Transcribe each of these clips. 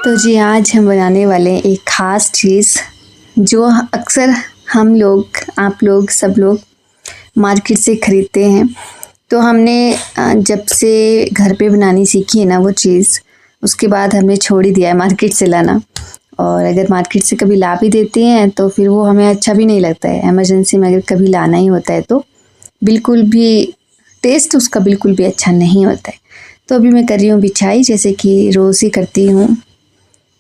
तो जी आज हम बनाने वाले हैं एक ख़ास चीज़ जो अक्सर हम लोग, आप लोग, सब लोग मार्केट से ख़रीदते हैं। तो हमने जब से घर पे बनानी सीखी है ना वो चीज़, उसके बाद हमने छोड़ ही दिया है मार्केट से लाना। और अगर मार्केट से कभी ला भी देते हैं तो फिर वो हमें अच्छा भी नहीं लगता है। इमरजेंसी में अगर कभी लाना ही होता है तो बिल्कुल भी टेस्ट उसका बिल्कुल भी अच्छा नहीं होता है। तो अभी मैं कर रही हूँ बिछाई, जैसे कि रोज़ ही करती हूँ।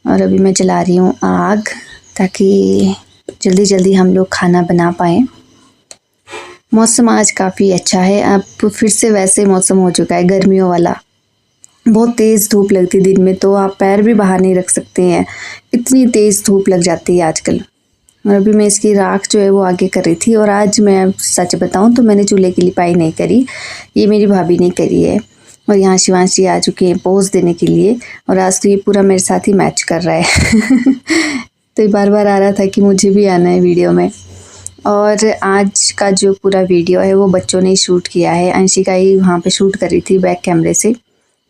और अभी मैं जला रही हूँ आग ताकि जल्दी जल्दी हम लोग खाना बना पाएँ। मौसम आज काफ़ी अच्छा है, अब फिर से वैसे मौसम हो चुका है गर्मियों वाला। बहुत तेज़ धूप लगती है दिन में, तो आप पैर भी बाहर नहीं रख सकते हैं, इतनी तेज़ धूप लग जाती है आजकल। और अभी मैं इसकी राख जो है वो आगे कर रही थी। और आज मैं सच बताऊं तो मैंने चूल्हे की लिपाई नहीं करी, ये मेरी भाभी ने करी है। और यहाँ शिवांश जी आ चुके हैं पोज देने के लिए, और आज तो ये पूरा मेरे साथ ही मैच कर रहा है तो ये बार बार आ रहा था कि मुझे भी आना है वीडियो में। और आज का जो पूरा वीडियो है वो बच्चों ने ही शूट किया है। अंशिका ही वहाँ पे शूट कर रही थी बैक कैमरे से,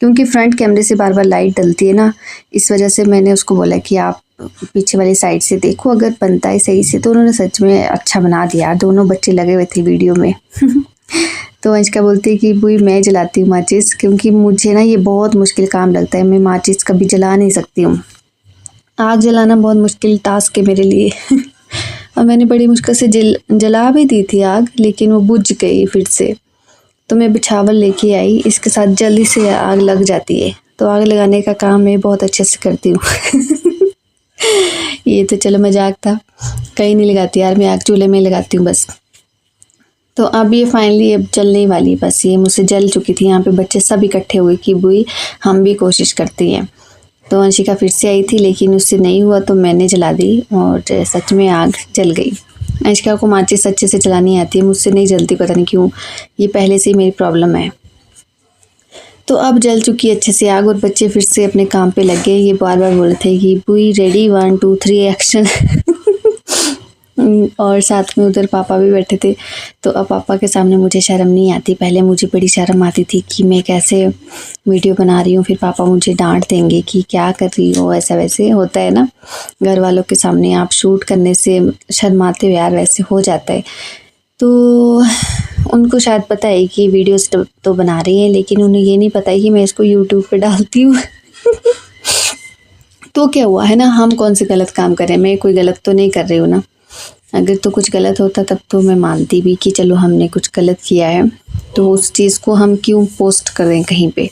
क्योंकि फ्रंट कैमरे से बार बार लाइट डलती है ना, इस वजह से मैंने उसको बोला कि आप पीछे वाली साइड से देखो, अगर बनता है सही से। तो उन्होंने सच में अच्छा बना दिया, दोनों बच्चे लगे हुए थे वीडियो में तो अंशिका बोलती है कि बुई मैं जलाती हूँ माचिस, क्योंकि मुझे ना ये बहुत मुश्किल काम लगता है, मैं माचिस कभी जला नहीं सकती हूँ। आग जलाना बहुत मुश्किल टास्क है मेरे लिए और मैंने बड़ी मुश्किल से जला भी दी थी आग, लेकिन वो बुझ गई फिर से। तो मैं बिछावल लेके आई, इसके साथ जल्दी से आग लग जाती है। तो आग लगाने का काम मैं बहुत अच्छे से करती हूँ ये तो चलो मजाक था, कहीं नहीं लगाती यार मैं आग, चूल्हे में लगाती हूँ बस। तो अब ये फाइनली अब जलने वाली, बस ये मुझसे जल चुकी थी। यहाँ पे बच्चे सब इकट्ठे हुए कि बुई हम भी कोशिश करते हैं। तो अंशिका फिर से आई थी, लेकिन उससे नहीं हुआ तो मैंने जला दी और सच में आग जल गई। अंशिका को माचिस अच्छे से जलानी आती है, मुझसे नहीं जलती, पता नहीं क्यों, ये पहले से ही मेरी प्रॉब्लम है। तो अब जल चुकी अच्छे से आग और बच्चे फिर से अपने काम पे लग गए। ये बार बार बोल रहे थे कि बुई रेडी 1 2 3 एक्शन और साथ में उधर पापा भी बैठे थे। तो अब पापा के सामने मुझे शर्म नहीं आती, पहले मुझे बड़ी शर्म आती थी कि मैं कैसे वीडियो बना रही हूँ, फिर पापा मुझे डांट देंगे कि क्या कर रही हो, ऐसा वैसे होता है ना, घर वालों के सामने आप शूट करने से शर्माते हो यार, वैसे हो जाता है। तो उनको शायद पता है कि वीडियोस तो बना रही हैं, लेकिन उन्हें ये नहीं पता है कि मैं इसको यूट्यूब पे डालती हूँ तो क्या हुआ है ना, हम कौन से गलत काम कर रहे हैं, मैं कोई गलत तो नहीं कर रही हूँ ना। अगर तो कुछ गलत होता तब तो मैं मानती भी कि चलो हमने कुछ गलत किया है, तो उस चीज़ को हम क्यों पोस्ट कर रहे हैं कहीं पे।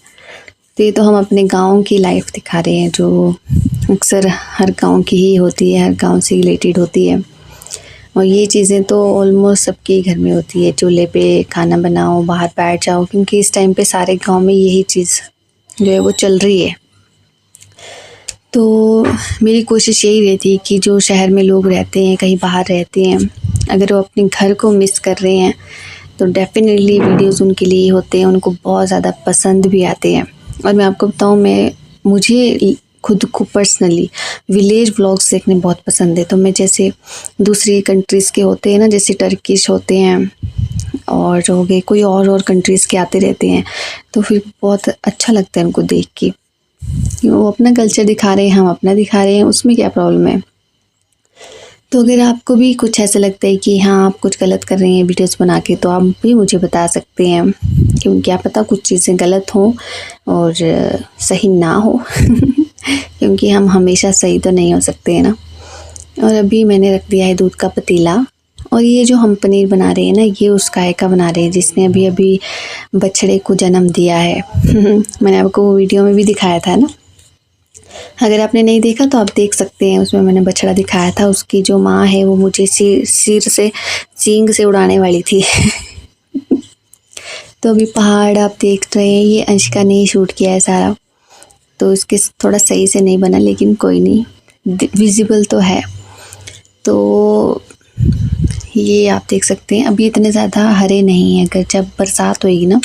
तो ये तो हम अपने गांव की लाइफ दिखा रहे हैं, जो अक्सर हर गांव की ही होती है, हर गांव से रिलेटेड होती है। और ये चीज़ें तो ऑलमोस्ट सबके घर में होती है, चूल्हे पे खाना बनाओ, बाहर बैठ जाओ, क्योंकि इस टाइम पे सारे गांव में यही चीज़ जो है वो चल रही है। तो मेरी कोशिश यही रहती है कि जो शहर में लोग रहते हैं, कहीं बाहर रहते हैं, अगर वो अपने घर को मिस कर रहे हैं तो डेफिनेटली वीडियोस उनके लिए होते हैं, उनको बहुत ज़्यादा पसंद भी आते हैं। और मैं आपको बताऊं, मुझे खुद को पर्सनली विलेज व्लॉग्स देखने बहुत पसंद है। तो मैं जैसे दूसरी कंट्रीज़ के होते हैं ना, जैसे टर्किश होते हैं और हो गए कोई और कंट्रीज़ के आते रहते हैं, तो फिर बहुत अच्छा लगता है उनको देख के। वो अपना कल्चर दिखा रहे हैं, हम अपना दिखा रहे हैं, उसमें क्या प्रॉब्लम है। तो अगर आपको भी कुछ ऐसा लगता है कि हाँ आप कुछ गलत कर रही हैं वीडियोस बना के, तो आप भी मुझे बता सकते हैं, क्योंकि क्या पता कुछ चीज़ें गलत हों और सही ना हो क्योंकि हम हमेशा सही तो नहीं हो सकते हैं ना। और अभी मैंने रख दिया है दूध का पतीला, और ये जो हम पनीर बना रहे हैं ना, ये उस गाय का बना रहे हैं जिसने अभी अभी बछड़े को जन्म दिया है मैंने आपको वो वीडियो में भी दिखाया था ना, अगर आपने नहीं देखा तो आप देख सकते हैं, उसमें मैंने बछड़ा दिखाया था। उसकी जो माँ है वो मुझे सिर से सींग से उड़ाने वाली थी तो अभी पहाड़ आप देख रहे हैं, ये अंशिका ने ही शूट किया है सारा, तो इसके थोड़ा सही से नहीं बना, लेकिन कोई नहीं, विजिबल तो है। तो ये आप देख सकते हैं, अभी इतने ज़्यादा हरे नहीं हैं, अगर जब बरसात होएगी ना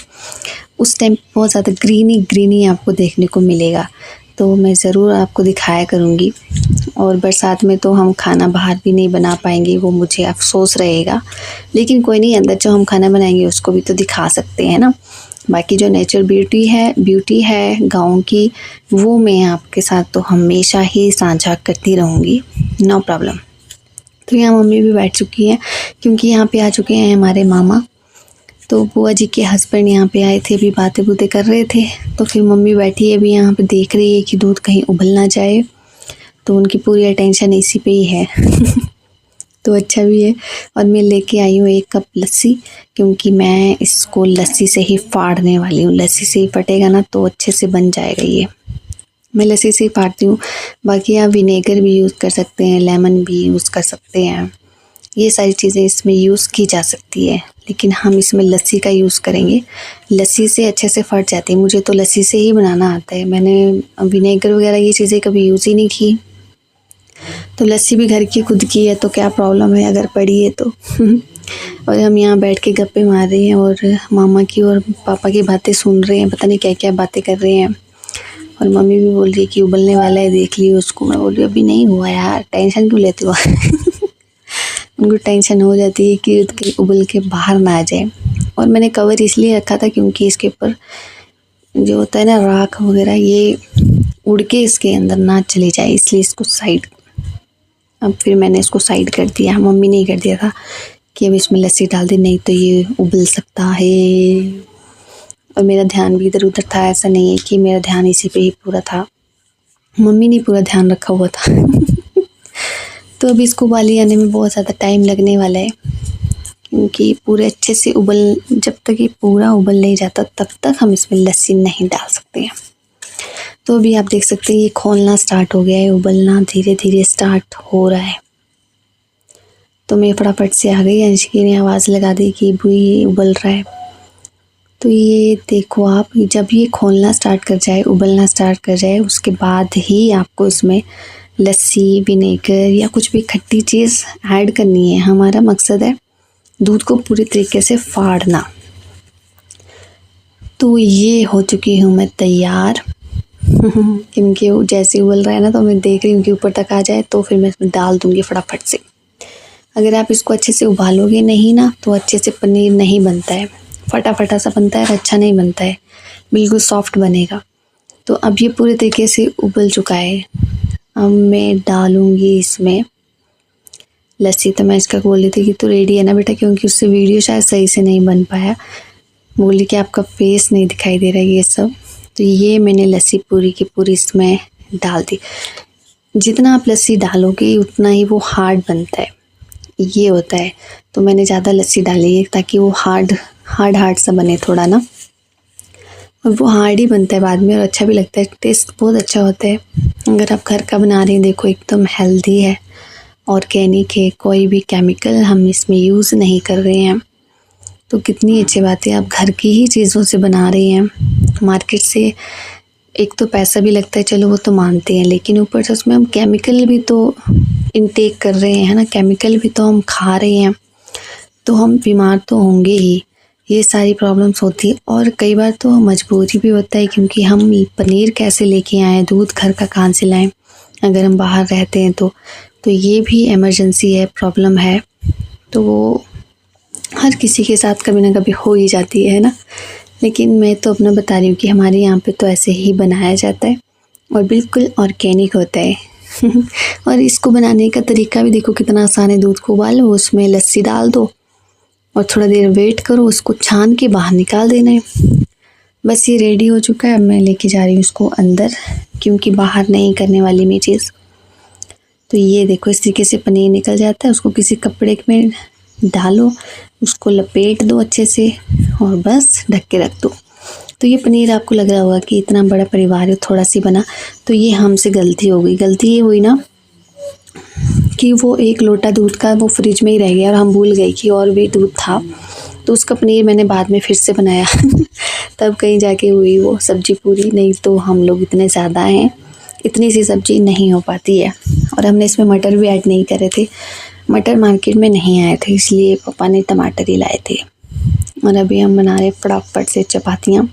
उस टाइम बहुत ज़्यादा ग्रीनी ग्रीनी आपको देखने को मिलेगा। तो मैं ज़रूर आपको दिखाया करूँगी। और बरसात में तो हम खाना बाहर भी नहीं बना पाएंगे, वो मुझे अफ़सोस रहेगा, लेकिन कोई नहीं, अंदर जो हम खाना बनाएंगे उसको भी तो दिखा सकते हैं ना। बाकी जो नेचुरल ब्यूटी है गाँव की, वो मैं आपके साथ तो हमेशा ही साझा करती रहूँगी, नो प्रॉब्लम। तो यहाँ मम्मी भी बैठ चुकी हैं, क्योंकि यहाँ पे आ चुके हैं हमारे मामा। तो बुआ जी के हस्बैंड यहाँ पे आए थे, अभी बातें बूतें कर रहे थे। तो फिर मम्मी बैठी है अभी यहाँ पे, देख रही है कि दूध कहीं उबल ना जाए, तो उनकी पूरी अटेंशन इसी पे ही है। तो अच्छा भी है। और मैं लेके आई हूँ 1 कप लस्सी, क्योंकि मैं इसको लस्सी से ही फाड़ने वाली हूँ। लस्सी से ही फटेगा ना तो अच्छे से बन जाएगा ये। मैं लस्सी से ही फाड़ती हूँ। बाकी आप विनेगर भी यूज़ कर सकते हैं, लेमन भी यूज़ कर सकते हैं, ये सारी चीज़ें इसमें यूज़ की जा सकती है, लेकिन हम इसमें लस्सी का यूज़ करेंगे। लस्सी से अच्छे से फट जाती है। मुझे तो लस्सी से ही बनाना आता है, मैंने विनेगर वगैरह ये चीज़ें कभी यूज़ ही नहीं की। तो लस्सी भी घर की खुद की है, तो क्या प्रॉब्लम है अगर पड़ी है तो। और हम यहाँ बैठ के गप्पे मार रहे हैं और मामा की और पापा की बातें सुन रहे हैं, पता नहीं क्या क्या बातें कर रहे हैं। और मम्मी भी बोल रही है कि उबलने वाला है, देख लियो उसको। मैं बोल रही हूँ अभी नहीं हुआ यार, टेंशन क्यों लेते हो। उनको टेंशन हो जाती है कि कहीं उबल के बाहर ना आ जाए। और मैंने कवर इसलिए रखा था क्योंकि इसके ऊपर जो होता है ना राख वगैरह, ये उड़ के इसके अंदर ना चली जाए, इसलिए इसको साइड, अब फिर मैंने इसको साइड कर दिया। मम्मी ने ही कर दिया था कि अब इसमें लस्सी डाल दे, नहीं तो ये उबल सकता है। और मेरा ध्यान भी इधर उधर था, ऐसा नहीं है कि मेरा ध्यान इसी पे ही पूरा था, मम्मी ने पूरा ध्यान रखा हुआ था। तो अब इसको उबाली आने में बहुत ज़्यादा टाइम लगने वाला है, क्योंकि पूरे अच्छे से जब तक ये पूरा उबल नहीं जाता तब तक हम इसमें लस्सी नहीं डाल सकते हैं। तो अभी आप देख सकते हैं ये खोलना स्टार्ट हो गया है, उबलना धीरे धीरे स्टार्ट हो रहा है। तो मैं फटाफट से आ गई, अंशिका ने आवाज़ लगा दी कि बुई उबल रहा है। तो ये देखो आप, जब ये खोलना स्टार्ट कर जाए, उबलना स्टार्ट कर जाए, उसके बाद ही आपको इसमें लस्सी, विनेगर या कुछ भी खट्टी चीज़ ऐड करनी है। हमारा मकसद है दूध को पूरी तरीके से फाड़ना। तो ये हो चुकी हूँ मैं तैयार। क्योंकि वो जैसे उबल रहा है ना, तो मैं देख रही हूँ कि ऊपर तक आ जाए तो फिर मैं इसमें डाल दूँगी फटाफट से। अगर आप इसको अच्छे से उबालोगे नहीं ना, तो अच्छे से पनीर नहीं बनता है, फटाफटा सा बनता है, अच्छा नहीं बनता है, बिल्कुल सॉफ्ट बनेगा। तो अब ये पूरे तरीके से उबल चुका है। अब मैं डालूँगी इसमें लस्सी। तो मैं इसका बोल रही थी कि तो रेडी है ना बेटा, क्योंकि उससे वीडियो शायद सही से नहीं बन पाया। बोली कि आपका फेस नहीं दिखाई दे रहा है ये सब। तो ये मैंने लस्सी पूरी की पूरी इसमें डाल दी। जितना आप लस्सी डालोगे उतना ही वो हार्ड बनता है, ये होता है। तो मैंने ज़्यादा लस्सी डाली है ताकि वो हार्ड सा बने थोड़ा ना, और वो हार्ड ही बनता है बाद में, और अच्छा भी लगता है, टेस्ट बहुत अच्छा होता है। अगर आप घर का बना रहे हैं, देखो एकदम हेल्दी है, ऑर्गेनिक है, कोई भी केमिकल हम इसमें यूज़ नहीं कर रहे हैं। तो कितनी अच्छी बात है, आप घर की ही चीज़ों से बना रहे हैं। मार्केट से एक तो पैसा भी लगता है, चलो वो तो मानते हैं, लेकिन ऊपर से उसमें हम केमिकल भी तो इनटेक कर रहे हैं ना, केमिकल भी तो हम खा रहे हैं, तो हम बीमार तो होंगे ही। ये सारी प्रॉब्लम्स होती है, और कई बार तो मजबूरी भी होता है, क्योंकि हम पनीर कैसे लेके आएँ, दूध घर का कहाँ से लाएँ अगर हम बाहर रहते हैं तो ये भी इमरजेंसी है, प्रॉब्लम है। तो वो हर किसी के साथ कभी ना कभी हो ही जाती है ना। लेकिन मैं तो अपना बता रही हूँ कि हमारे यहाँ पे तो ऐसे ही बनाया जाता है, और बिल्कुल ऑर्गेनिक होता है। और इसको बनाने का तरीका भी देखो कितना आसान है। दूध को उबालो, उसमें लस्सी डाल दो और थोड़ा देर वेट करो, उसको छान के बाहर निकाल देना है। बस ये रेडी हो चुका है। अब मैं लेके जा रही हूँ उसको अंदर, क्योंकि बाहर नहीं करने वाली मैं चीज़। तो ये देखो इस तरीके से पनीर निकल जाता है। उसको किसी कपड़े में डालो, उसको लपेट दो अच्छे से, और बस ढक के रख दो। तो ये पनीर आपको लग रहा होगा कि इतना बड़ा परिवार है, थोड़ा सी बना, तो ये हमसे गलती हो गई। गलती ये हुई ना कि वो 1 लोटा दूध का वो फ्रिज में ही रह गया, और हम भूल गए कि और भी दूध था, तो उसका पनीर मैंने बाद में फिर से बनाया। तब कहीं जाके हुई वो सब्जी पूरी, नहीं तो हम लोग इतने ज़्यादा हैं, इतनी सी सब्जी नहीं हो पाती है। और हमने इसमें मटर भी ऐड नहीं करे थे, मटर मार्केट में नहीं आए थे, इसलिए पापा ने टमाटर ही लाए थे। और अभी हम बना रहे फटाफट से चपातियाँ।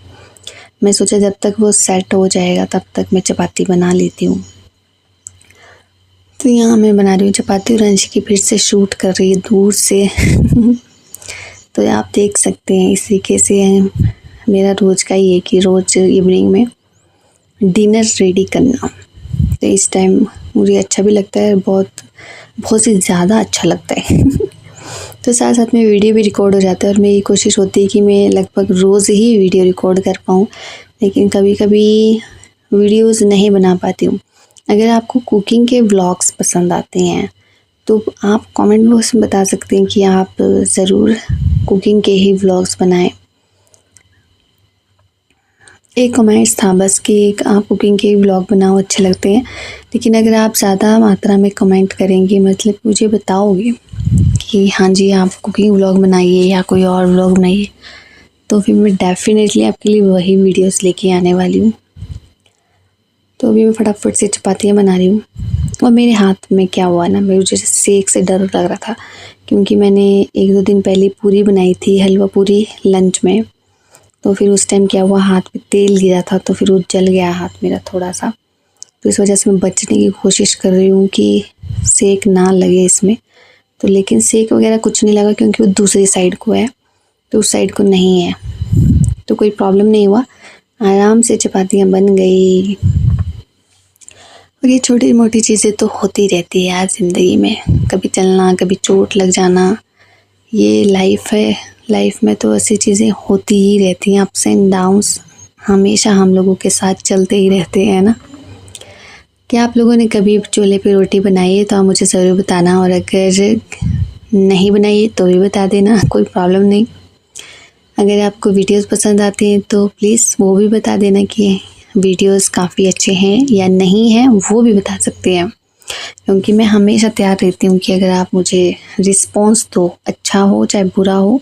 मैं सोचा जब तक वो सेट हो जाएगा तब तक मैं चपाती बना लेती हूँ। तो यहाँ मैं बना रही हूँ चपाती और अंशिकी फिर से शूट कर रही है दूर से। तो आप देख सकते हैं इस तरीके से मेरा रोज़ का ये कि रोज़ इवनिंग में डिनर रेडी करना। तो इस टाइम मुझे अच्छा भी लगता है, बहुत ही ज़्यादा अच्छा लगता है। तो साथ साथ में वीडियो भी रिकॉर्ड हो जाता है और मेरी कोशिश होती है कि मैं लगभग रोज़ ही वीडियो रिकॉर्ड कर पाऊँ, लेकिन कभी कभी वीडियोस नहीं बना पाती हूँ। अगर आपको कुकिंग के व्लॉग्स पसंद आते हैं तो आप कमेंट बॉक्स में बता सकते हैं कि आप ज़रूर कुकिंग के ही व्लॉग्स बनाएं। एक कमेंट्स था बस कि आप कुकिंग के व्लॉग बनाओ, अच्छे लगते हैं, लेकिन अगर आप ज़्यादा मात्रा में कमेंट करेंगे, मतलब मुझे बताओगे कि हाँ जी आप कुकिंग व्लॉग बनाइए या कोई और व्लॉग बनाइए, तो फिर मैं डेफिनेटली आपके लिए वही वीडियोस लेके आने वाली हूँ। तो अभी मैं फटाफट से चपातियाँ बना रही हूँ और मेरे हाथ में क्या हुआ ना, मुझे सेक से डर लग रहा था क्योंकि मैंने 1-2 दिन पहले पूरी बनाई थी, हलवा पूरी लंच में। तो फिर उस टाइम क्या हुआ, हाथ पे तेल गिरा था तो फिर वो जल गया हाथ मेरा थोड़ा सा। तो इस वजह से मैं बचने की कोशिश कर रही हूँ कि सेक ना लगे इसमें। तो लेकिन सेक वगैरह कुछ नहीं लगा क्योंकि वो दूसरी साइड को है, तो उस साइड को नहीं है, तो कोई प्रॉब्लम नहीं हुआ, आराम से चपातियाँ बन गई। और ये छोटी मोटी चीज़ें तो होती रहती है यार ज़िंदगी में, कभी चलना, कभी चोट लग जाना, ये लाइफ है। लाइफ में तो ऐसी चीज़ें होती ही रहती हैं, अप्स एंड डाउन्स हमेशा हम लोगों के साथ चलते ही रहते हैं ना। क्या आप लोगों ने कभी चूल्हे पे रोटी बनाई है तो आप मुझे ज़रूर बताना, और अगर नहीं बनाई है तो भी बता देना, कोई प्रॉब्लम नहीं। अगर आपको वीडियोस पसंद आते हैं तो प्लीज़ वो भी बता देना कि वीडियोस काफ़ी अच्छे हैं या नहीं हैं, वो भी बता सकते हैं, क्योंकि मैं हमेशा तैयार रहती हूँ कि अगर आप मुझे रिस्पॉन्स दो, अच्छा हो चाहे बुरा हो,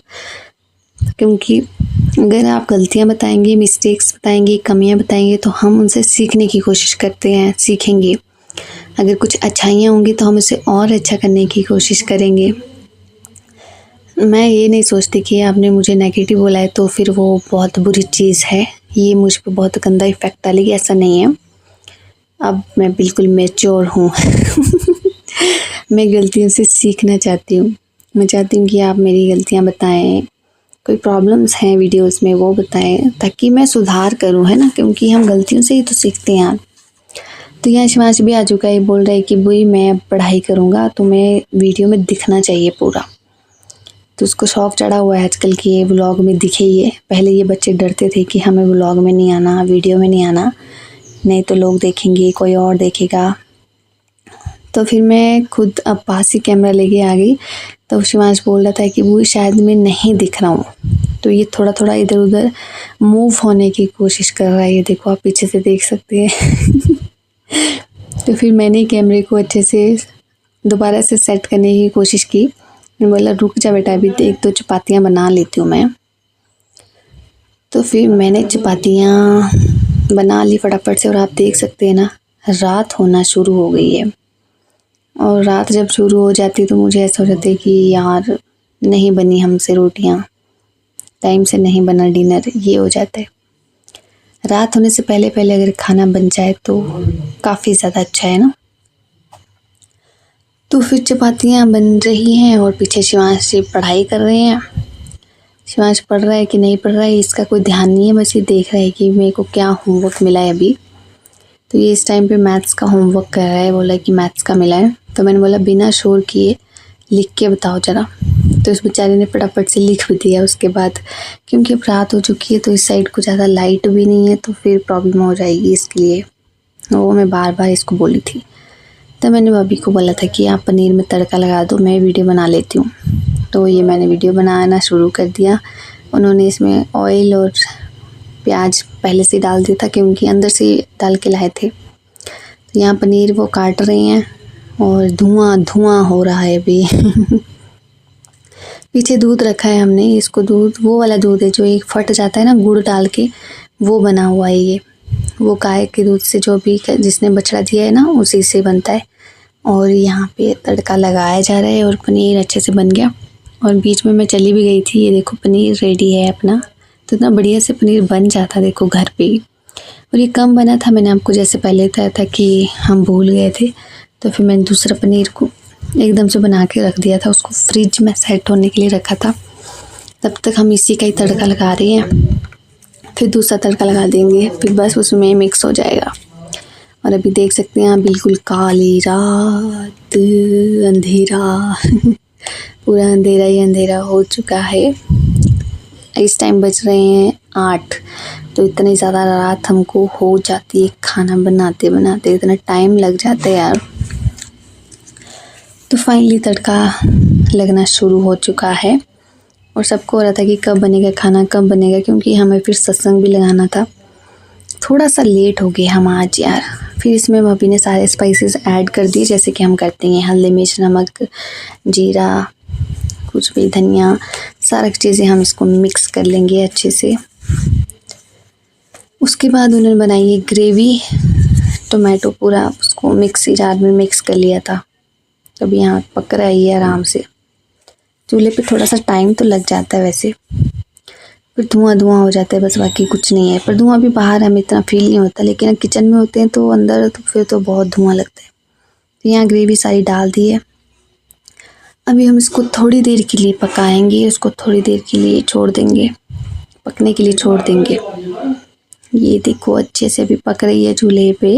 क्योंकि अगर आप गलतियाँ बताएंगे, मिस्टेक्स बताएंगे, कमियाँ बताएंगे तो हम उनसे सीखने की कोशिश करते हैं, सीखेंगे। अगर कुछ अच्छाइयाँ होंगी तो हम उसे और अच्छा करने की कोशिश करेंगे। मैं ये नहीं सोचती कि आपने मुझे नेगेटिव बोला है तो फिर वो बहुत बुरी चीज़ है, ये मुझ पर बहुत गंदा इफ़ेक्ट डालेगी, ऐसा नहीं है। अब मैं बिल्कुल मैच्योर हूँ। मैं गलतियों से सीखना चाहती हूँ। मैं चाहती हूँ कि आप मेरी गलतियाँ बताएं, कोई प्रॉब्लम्स हैं वीडियोस में वो बताएं ताकि मैं सुधार करूँ, है ना, क्योंकि हम गलतियों से ही तो सीखते हैं यार। तो यहाँ शिवांश भी आ चुका है, बोल रहा है कि भाई मैं पढ़ाई करूँगा तो मैं वीडियो में दिखना चाहिए पूरा। तो उसको शौक चढ़ा हुआ है आजकल कि ये व्लॉग में दिखे ही है। पहले ये बच्चे डरते थे कि हमें व्लॉग में नहीं आना, वीडियो में नहीं आना, नहीं तो लोग देखेंगे, कोई और देखेगा। तो फिर मैं खुद अब पास ही कैमरा लेके आ गई। तो शिवांश बोल रहा था कि वो शायद मैं नहीं दिख रहा हूँ, तो ये थोड़ा थोड़ा इधर उधर मूव होने की कोशिश कर रहा है, ये देखो आप पीछे से देख सकते हैं। तो फिर मैंने कैमरे को अच्छे से दोबारा से सेट करने की कोशिश की। मैं बोला रुक जा बेटा, अभी 1-2 चपातियाँ बना लेती हूँ मैं। तो फिर मैंने चपातियाँ बना ली फटाफट से, और आप देख सकते हैं ना रात होना शुरू हो गई है। और रात जब शुरू हो जाती तो मुझे ऐसा हो जाता है कि यार नहीं बनी हमसे रोटियाँ, टाइम से नहीं बना डिनर, ये हो जाता है। रात होने से पहले पहले अगर खाना बन जाए तो काफ़ी ज़्यादा अच्छा है ना। तो फिर चपातियाँ बन रही हैं और पीछे शिवांश जी पढ़ाई कर रहे हैं। शिवांश पढ़ रहा है कि नहीं पढ़ रहा है इसका कोई ध्यान नहीं है, बस ये देख रहा है कि मेरे को क्या होमवर्क मिला है अभी। तो ये इस टाइम पे मैथ्स का होमवर्क कर रहा है, बोला कि मैथ्स का मिला है। तो मैंने बोला बिना शोर किए लिख के बताओ ज़रा। तो इस बेचारे ने फटाफट से लिख भी दिया। उसके बाद क्योंकि अब रात हो चुकी है तो इस साइड को ज़्यादा लाइट भी नहीं है, तो फिर प्रॉब्लम हो जाएगी, इसके लिए वो मैं बार बार इसको बोली थी। तो मैंने भाभी को बोला था कि आप पनीर में तड़का लगा दो, मैं वीडियो बना लेती हूँ। तो ये मैंने वीडियो बनाना शुरू कर दिया। उन्होंने इसमें ऑयल और प्याज पहले से डाल दिया था क्योंकि अंदर से डाल के लाए थे। तो यहाँ पनीर वो काट रहे हैं और धुआं धुआं हो रहा है अभी। पीछे दूध रखा है हमने, इसको दूध वो वाला दूध है जो एक फट जाता है ना गुड़ डाल के, वो बना हुआ है ये। वो गाय के दूध से जो भी जिसने बछड़ा दिया है ना उसी से बनता है। और यहाँ पे तड़का लगाया जा रहा है और पनीर अच्छे से बन गया। और बीच में मैं चली भी गई थी, ये देखो पनीर रेडी है अपना तो इतना बढ़िया से पनीर बन जाता देखो घर पे ही। और ये कम बना था, मैंने आपको जैसे पहले बताया था कि हम भूल गए थे, तो फिर मैंने दूसरा पनीर को एकदम से बना के रख दिया था, उसको फ्रिज में सेट होने के लिए रखा था। तब तक हम इसी का ही तड़का लगा रहे हैं, फिर दूसरा तड़का लगा देंगे, फिर बस उसमें मिक्स हो जाएगा। और अभी देख सकते हैं आप बिल्कुल काली रात, अंधेरा पूरा अंधेरा ही अंधेरा हो चुका है। इस टाइम बज रहे हैं 8, तो इतनी ज़्यादा रात हमको हो जाती है खाना बनाते बनाते, इतना टाइम लग जाता है यार। तो फाइनली तड़का लगना शुरू हो चुका है और सबको हो रहा था कि कब बनेगा खाना, कब बनेगा, क्योंकि हमें फिर सत्संग भी लगाना था। थोड़ा सा लेट हो गए हम आज यार। फिर इसमें भाभी ने सारे स्पाइसेस ऐड कर दिए जैसे कि हम करते हैं, हल्दी, मिर्च, नमक, जीरा, कुछ भी धनिया, सारी चीज़ें हम इसको मिक्स कर लेंगे अच्छे से। उसके बाद उन्होंने बनाई है ग्रेवी, टोमेटो पूरा उसको मिक्सी जार में मिक्स कर लिया था। तब यहाँ पक रही है आराम से। चूल्हे पे थोड़ा सा टाइम तो लग जाता है वैसे, फिर धुआं धुआं हो जाता है बस, बाकी कुछ नहीं है। पर धुआं भी बाहर हमें इतना फील नहीं होता, लेकिन किचन में होते हैं तो अंदर तो फिर तो बहुत धुआं लगता है। तो यहाँ ग्रेवी सारी डाल दी है। अभी हम इसको थोड़ी देर के लिए पकाएंगे, उसको थोड़ी देर के लिए छोड़ देंगे, पकने के लिए छोड़ देंगे। ये देखो अच्छे से अभी पक रही है चूल्हे पे।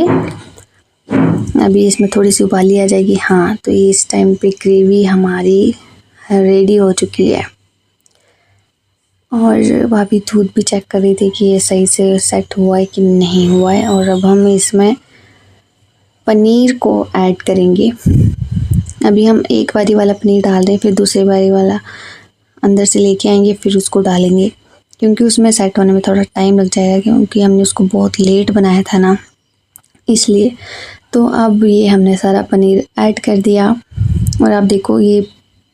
अभी इसमें थोड़ी सी उबाली आ जाएगी। हाँ, तो ये इस टाइम पे ग्रेवी हमारी रेडी हो चुकी है। और भाभी दूध भी चेक कर रही थी कि ये सही से सेट हुआ है कि नहीं हुआ है। और अब हम इसमें पनीर को ऐड करेंगे। अभी हम एक बारी वाला पनीर डाल रहे हैं, फिर दूसरी बारी वाला अंदर से लेके आएंगे, फिर उसको डालेंगे, क्योंकि उसमें सेट होने में थोड़ा टाइम लग जाएगा, क्योंकि हमने उसको बहुत लेट बनाया था ना, इसलिए। तो अब ये हमने सारा पनीर ऐड कर दिया और आप देखो ये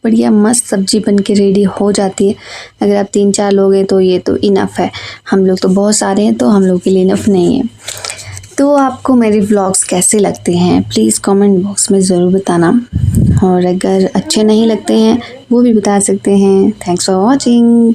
बढ़िया मस्त सब्जी बन के रेडी हो जाती है। अगर आप 3-4 लोग हैं तो ये तो इनफ है। हम लोग तो बहुत सारे हैं, तो हम लोग के लिए इनफ नहीं है। तो आपको मेरे व्लॉग्स कैसे लगते हैं प्लीज़ कमेंट बॉक्स में ज़रूर बताना, और अगर अच्छे नहीं लगते हैं वो भी बता सकते हैं। Thanks for watching.